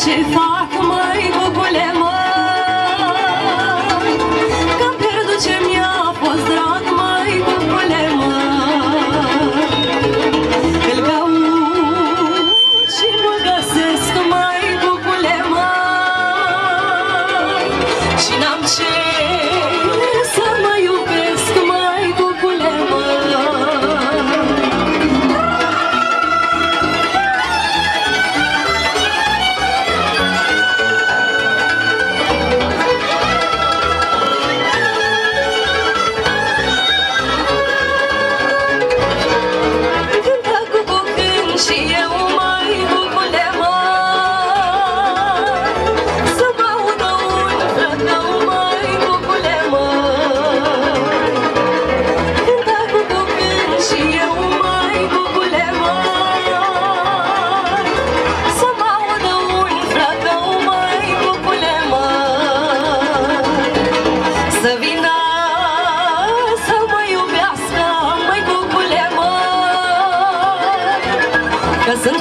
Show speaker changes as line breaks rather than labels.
ce fac, măi, cucule, măi, că-mi pierdut ce mi-a fost drag, măi, cucule, măi. Îl caut și nu găsesc, măi, cucule, măi, și n-am ce să mă iubesc, măi, cucule, măi. Și eu, măi, cucule, măi, să mă audă un flăcău, măi, cucule, măi. Cânta cucu cânt și eu, măi, cucule, măi, să mă audă un flăcău, măi, cucule, măi. Să vină să mă iubească, măi, cucule, măi, că sunt